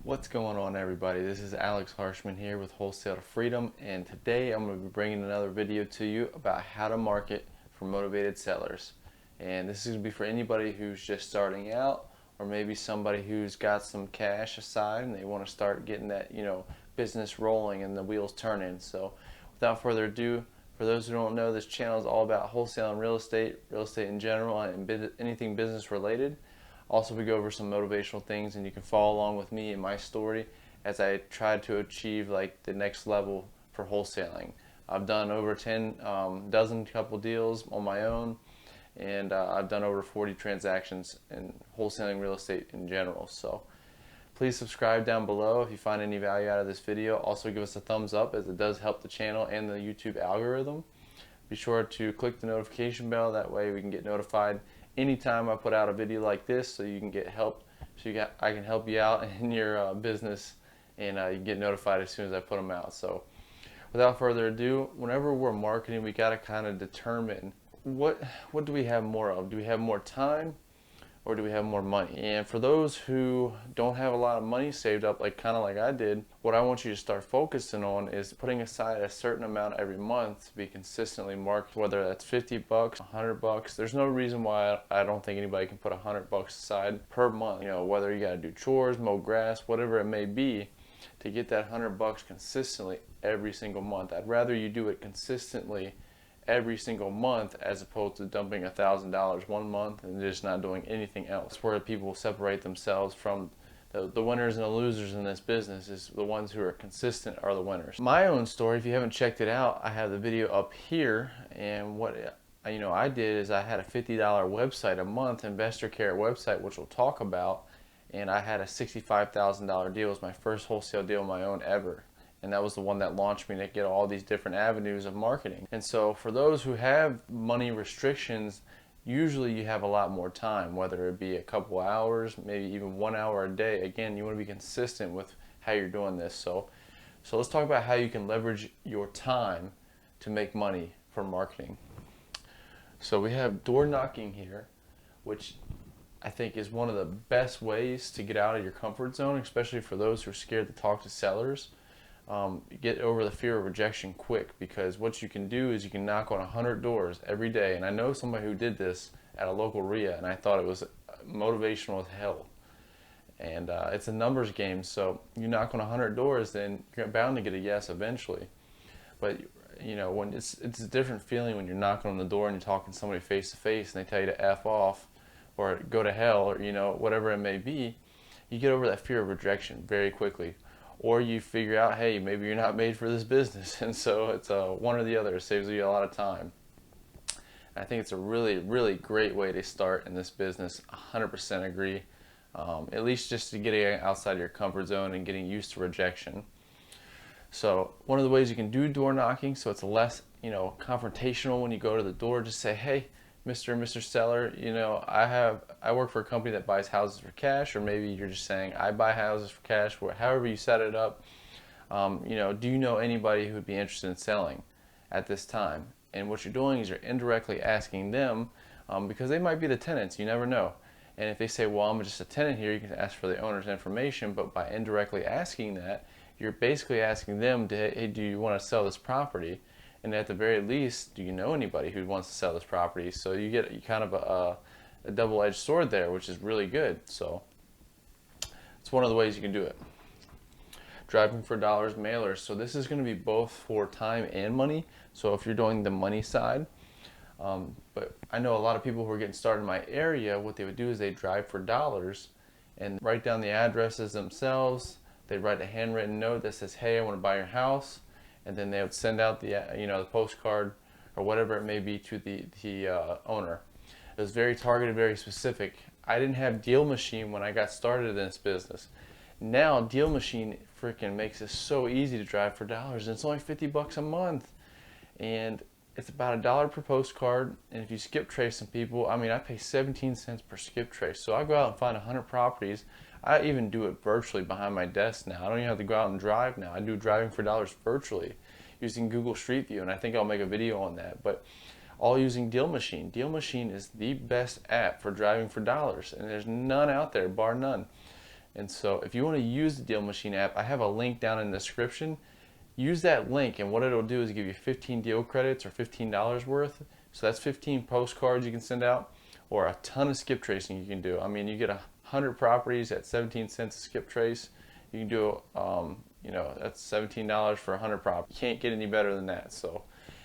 What's going on, everybody? This is Alex Harshman here with Wholesale to Freedom, and today I'm going to be bringing another video to you about how to market for motivated sellers. And this is going to be for anybody who's just starting out, or maybe somebody who's got some cash aside and they want to start getting that, business rolling and the wheels turning. So without further ado, for those who don't know, this channel is all about wholesaling real estate in general, and anything business related. Also, we go over some motivational things, and you can follow along with me in my story as I try to achieve like the next level for wholesaling. I've done over 10 dozen couple deals on my own, and I've done over 40 transactions in wholesaling real estate in general. So please subscribe down below if you find any value out of this video. Also give us a thumbs up, as it does help the channel and the YouTube algorithm. Be sure to click the notification bell, that way we can get notified anytime I put out a video like this, so you can get help, I can help you out in your business, and you can get notified as soon as I put them out. So without further ado, whenever we're marketing, we got to kind of determine what do we have more of. Do we have more time, or do we have more money? And for those who don't have a lot of money saved up, like I did, what I want you to start focusing on is putting aside a certain amount every month to be consistently marketed, whether that's 50 bucks, 100 bucks. There's no reason why I don't think anybody can put 100 bucks aside per month. Whether you got to do chores, mow grass, whatever it may be, to get that 100 bucks consistently every single month. I'd rather you do it consistently every single month as opposed to dumping $1,000 one month and just not doing anything else. Where people separate themselves from the winners and the losers in this business is the ones who are consistent are the winners. My own story, if you haven't checked it out, I have the video up here, and what I did is I had a $50 website a month, investor care website, which we'll talk about, and I had a $65,000 deal. It was my first wholesale deal of my own ever. And that was the one that launched me to get all these different avenues of marketing. And so for those who have money restrictions, usually you have a lot more time, whether it be a couple hours, maybe even 1 hour a day. Again, you want to be consistent with how you're doing this. So let's talk about how you can leverage your time to make money from marketing. So we have door knocking here, which I think is one of the best ways to get out of your comfort zone, especially for those who are scared to talk to sellers. Get over the fear of rejection quick, because what you can do is you can knock on 100 doors every day. And I know somebody who did this at a local RIA, and I thought it was motivational as hell. And it's a numbers game, so you knock on 100 doors, then you're bound to get a yes eventually. But when it's a different feeling when you're knocking on the door and you're talking to somebody face to face, and they tell you to F off or go to hell, or whatever it may be. You get over that fear of rejection very quickly. Or you figure out, hey, maybe you're not made for this business, and so it's one or the other. It saves you a lot of time. I think it's a really, really great way to start in this business. 100% agree. At least just to get outside of your comfort zone and getting used to rejection. So one of the ways you can do door knocking, so it's less confrontational when you go to the door. Just say, hey, Mr. and Mr. Seller, I work for a company that buys houses for cash, or maybe you're just saying I buy houses for cash, however you set it up. Do you know anybody who would be interested in selling at this time? And what you're doing is you're indirectly asking them, because they might be the tenants, you never know. And if they say, well, I'm just a tenant here, you can ask for the owner's information, but by indirectly asking that, you're basically asking them, hey, do you want to sell this property? And at the very least, do you know anybody who wants to sell this property? So you get kind of a double-edged sword there, which is really good. So it's one of the ways you can do it. Driving for dollars mailers. So this is going to be both for time and money. So if you're doing the money side, but I know a lot of people who are getting started in my area, what they would do is they drive for dollars and write down the addresses themselves. They write a handwritten note that says, hey, I want to buy your house. And then they would send out the postcard or whatever it may be to the owner. It was very targeted, very specific. I didn't have Deal Machine when I got started in this business. Now Deal Machine freaking makes it so easy to drive for dollars, and it's only 50 bucks a month, and it's about $1 per postcard. And if you skip trace some people, I pay 17 cents per skip trace. So I go out and find 100 properties. I even do it virtually behind my desk now. I don't even have to go out and drive now. I do driving for dollars virtually using Google Street View, and I think I'll make a video on that. But all using Deal Machine. Deal Machine is the best app for driving for dollars, and there's none out there, bar none. And so if you want to use the Deal Machine app, I have a link down in the description. Use that link, and what it'll do is give you 15 deal credits or $15 worth. So that's 15 postcards you can send out, or a ton of skip tracing you can do. I mean, you get 100 properties at 17 cents a skip trace. You can do, that's $17 for 100 properties. You can't get any better than that. So,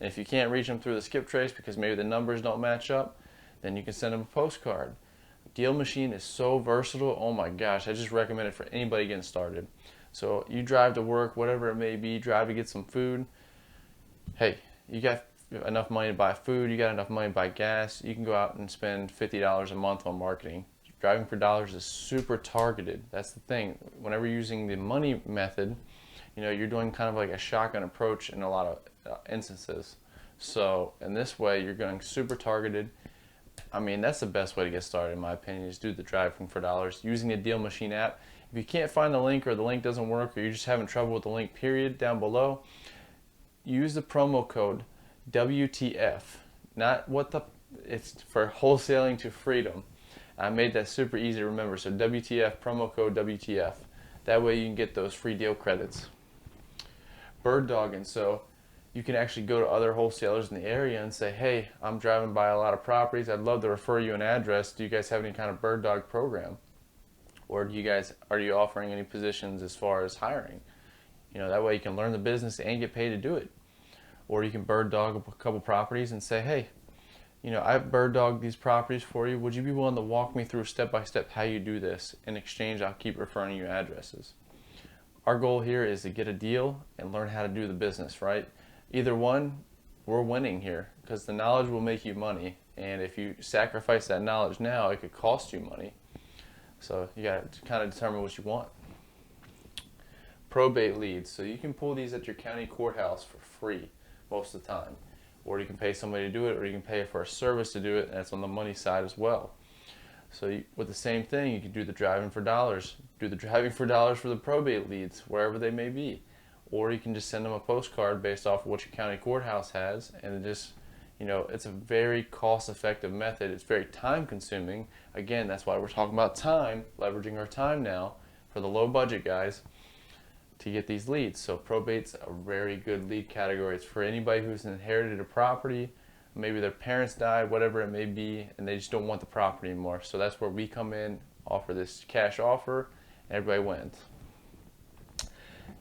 and if you can't reach them through the skip trace because maybe the numbers don't match up, then you can send them a postcard. Deal Machine is so versatile. Oh my gosh, I just recommend it for anybody getting started. So you drive to work, whatever it may be, drive to get some food. Hey, you got enough money to buy food, you got enough money to buy gas, you can go out and spend $50 a month on marketing. Driving for dollars is super targeted. That's the thing. Whenever you're using the money method, you're doing kind of like a shotgun approach in a lot of instances. So in this way, you're going super targeted. I mean, that's the best way to get started, in my opinion, is do the driving for dollars using the Deal Machine app. If you can't find the link, or the link doesn't work, or you're just having trouble with the link period down below, use the promo code WTF. It's for wholesaling to freedom. I made that super easy to remember. So WTF, promo code WTF. That way you can get those free deal credits. Bird dogging. So you can actually go to other wholesalers in the area and say, hey, I'm driving by a lot of properties. I'd love to refer you an address. Do you guys have any kind of bird dog program? Or are you offering any positions as far as hiring? That way you can learn the business and get paid to do it. Or you can bird dog a couple properties and say, hey, I've bird dogged these properties for you. Would you be willing to walk me through step by step how you do this? In exchange, I'll keep referring you addresses. Our goal here is to get a deal and learn how to do the business, right? Either one, we're winning here, because the knowledge will make you money. And if you sacrifice that knowledge now, it could cost you money. So you got to kind of determine what you want. Probate leads. So you can pull these at your county courthouse for free most of the time. Or you can pay somebody to do it, or you can pay for a service to do it, and that's on the money side as well. So with the same thing, you can do the driving for dollars. Do the driving for dollars for the probate leads, wherever they may be. Or you can just send them a postcard based off of what your county courthouse has, and it's a very cost-effective method. It's very time-consuming. Again, that's why we're talking about time, leveraging our time now for the low-budget guys to get these leads. So probate's a very good lead category. It's for anybody who's inherited a property, maybe their parents died, whatever it may be, and they just don't want the property anymore. So that's where we come in, offer this cash offer, and everybody wins.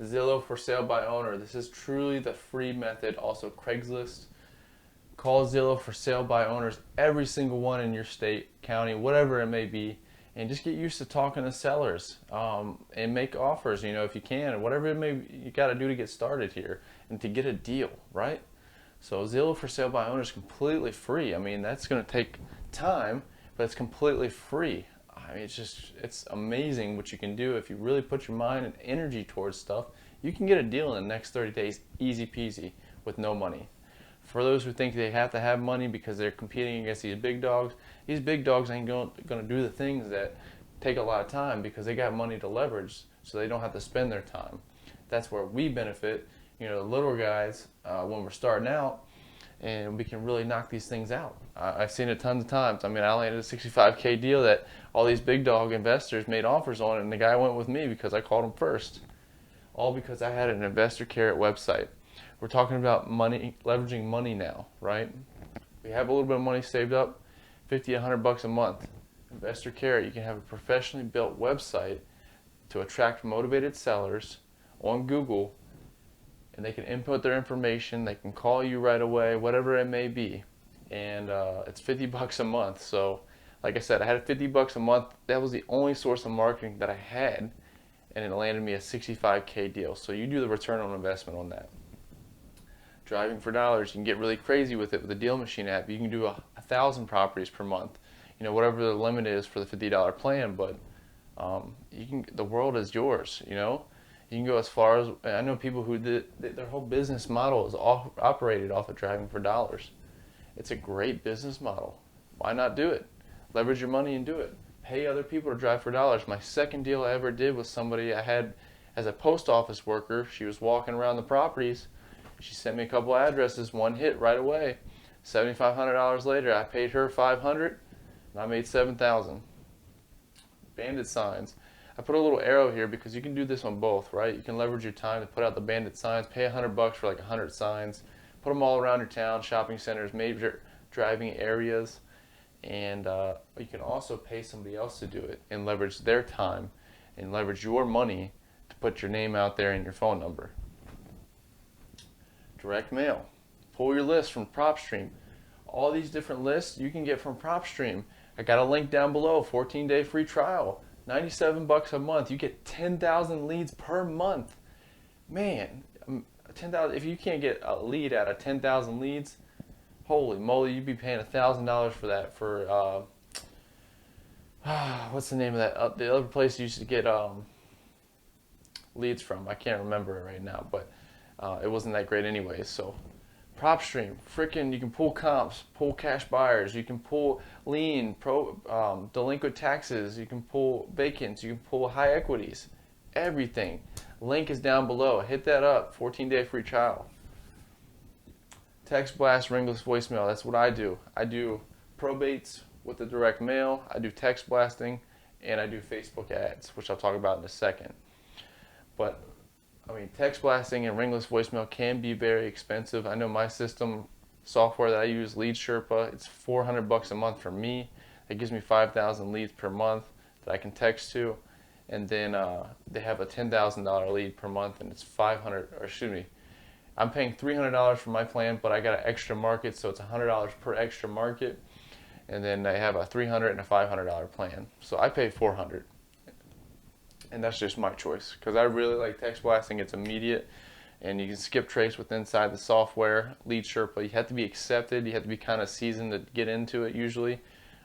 Zillow for sale by owner. This is truly the free method. Also Craigslist. Call Zillow for sale by owners, every single one in your state, county, whatever it may be, and just get used to talking to sellers and make offers, if you can, or whatever it may be, you got to do to get started here and to get a deal, right? So Zillow for sale by owner is completely free. I mean, that's going to take time, but it's completely free. I mean, it's amazing what you can do if you really put your mind and energy towards stuff. You can get a deal in the next 30 days, easy peasy, with no money. For those who think they have to have money because they're competing against these big dogs ain't going to do the things that take a lot of time because they got money to leverage, so they don't have to spend their time. That's where we benefit, the little guys, when we're starting out, and we can really knock these things out. I've seen it tons of times. I mean, I landed a $65K deal that all these big dog investors made offers on, and the guy went with me because I called him first. All because I had an investor carrot website. We're talking about money, leveraging money now, right? We have a little bit of money saved up, $50, $100 a month. Investor Carrot, you can have a professionally built website to attract motivated sellers on Google, and they can input their information, they can call you right away, whatever it may be, and it's $50 a month. So like I said, I had $50 a month. That was the only source of marketing that I had, and it landed me a $65K deal. So you do the return on investment on that. Driving for dollars, you can get really crazy with it with the Deal Machine app. You can do 1,000 properties per month, whatever the limit is for the $50 plan, but the world is yours. You can go as far as, I know people who their whole business model is operated off of driving for dollars. It's a great business model. Why not do it? Leverage your money and do it. Pay other people to drive for dollars. My second deal I ever did was somebody I had as a post office worker. She was walking around the properties. She sent me a couple of addresses, one hit right away. $7,500 later, I paid her $500, and I made $7,000. Bandit signs. I put a little arrow here because you can do this on both, right? You can leverage your time to put out the bandit signs, pay $100 for like 100 signs, put them all around your town, shopping centers, major driving areas, and you can also pay somebody else to do it and leverage their time and leverage your money to put your name out there and your phone number. Direct mail. Pull your list from PropStream. All these different lists you can get from PropStream. I got a link down below, 14-day free trial, $97 a month. You get 10,000 leads per month. Man, 10,000. If you can't get a lead out of 10,000 leads, holy moly, you'd be paying $1,000 for that. For what's the name of that? The other place you used to get leads from. I can't remember it right now, but it wasn't that great anyways. So PropStream, freaking, you can pull comps, pull cash buyers, you can pull lien, delinquent taxes, you can pull vacants, you can pull high equities, everything. Link is down below. Hit that up. 14-day free trial. Text blast, ringless voicemail. That's what I do. I do probates with the direct mail. I do text blasting, and I do Facebook ads, which I'll talk about in a second. But I mean, text blasting and ringless voicemail can be very expensive. I know my system software that I use, Lead Sherpa, it's $400 a month for me. It gives me 5,000 leads per month that I can text to, and then they have a $10,000 lead per month, and it's I'm paying $300 for my plan, but I got an extra market, so it's $100 per extra market, and then I have a $300 and a $500 plan, so I pay $400. And that's just my choice because I really like text blasting. It's immediate, and you can skip trace with inside the software. Lead Sherpa, you have to be accepted. You have to be kind of seasoned to get into it usually,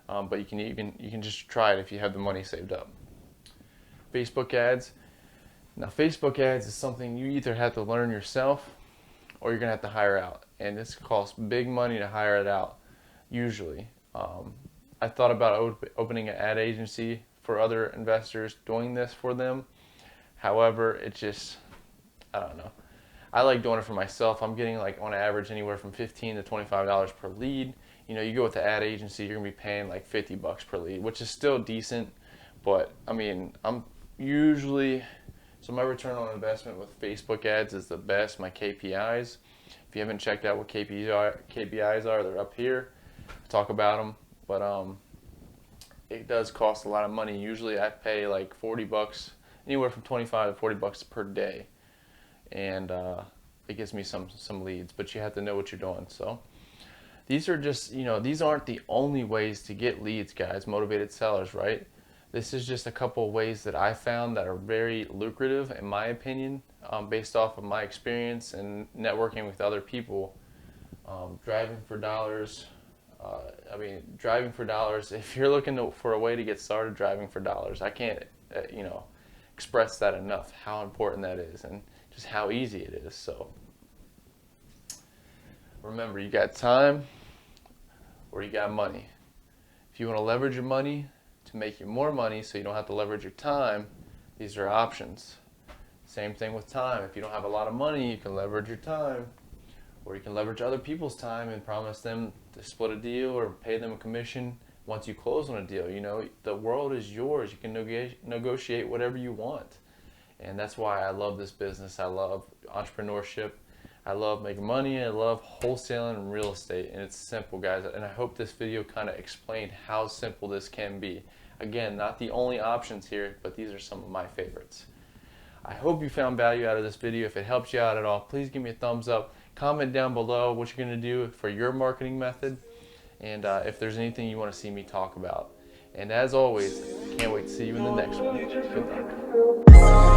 but you can just try it if you have the money saved up. Facebook ads. Now Facebook ads is something you either have to learn yourself or you're gonna have to hire out, and this costs big money to hire it out. Usually, I thought about opening an ad agency for other investors, doing this for them. However, it just, I don't know. I like doing it for myself. I'm getting like on average anywhere from $15 to $25 per lead. You know, you go with the ad agency, you're gonna be paying like $50 per lead, which is still decent. But I mean, so my return on investment with Facebook ads is the best. My KPIs, if you haven't checked out what KPIs are, they're up here. I talk about them, but it does cost a lot of money. Usually I pay like $40, anywhere from $25 to $40 per day, and it gives me some leads, but you have to know what you're doing. So these are just, these aren't the only ways to get leads, guys, motivated sellers, right? This is just a couple of ways that I found that are very lucrative, in my opinion, based off of my experience and networking with other people. Driving for dollars. Driving for dollars, if you're looking for a way to get started driving for dollars, I can't, express that enough, how important that is and just how easy it is. So remember, you got time or you got money. If you want to leverage your money to make you more money so you don't have to leverage your time, these are options. Same thing with time. If you don't have a lot of money, you can leverage your time, or you can leverage other people's time and promise them to split a deal or pay them a commission once you close on a deal. The world is yours. You can negotiate whatever you want. And that's why I love this business. I love entrepreneurship. I love making money. I love wholesaling and real estate. And it's simple, guys. And I hope this video kind of explained how simple this can be. Again, not the only options here, but these are some of my favorites. I hope you found value out of this video. If it helps you out at all, please give me a thumbs up. Comment down below what you're going to do for your marketing method, and if there's anything you want to see me talk about. And as always, can't wait to see you in the next one. Good luck.